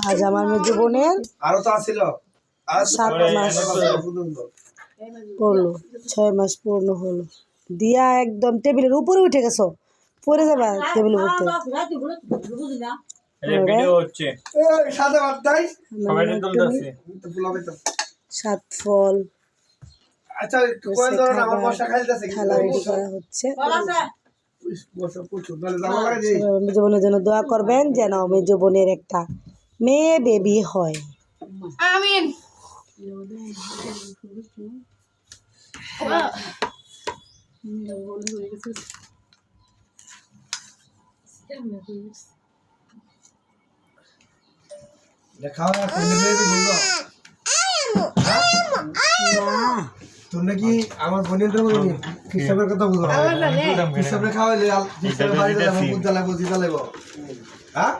আজ আমার মেজো বোনের আরো তো আসছিল 7 মাস পড়লো, 6 মাস পূর্ণ হলো। দিয়া একদম টেবিলের উপরে উঠে গেছো, পড়ে যাবা টেবিলের উপর। সাত ফল খেলা রেডি করা হচ্ছে। মেজো বোনের জন্য দোয়া করবেন যেন মেজো বোনের একটা মেয়ে বেবি হয়। আমিন। তোমরা কি আমার বোনের হিসাবের কথা বুঝো? হিসাবে খাওয়াইলে হিসাবে বাড়িতে যাবো, বুঝতে লাগবো, দিতে লাগবো। হ্যাঁ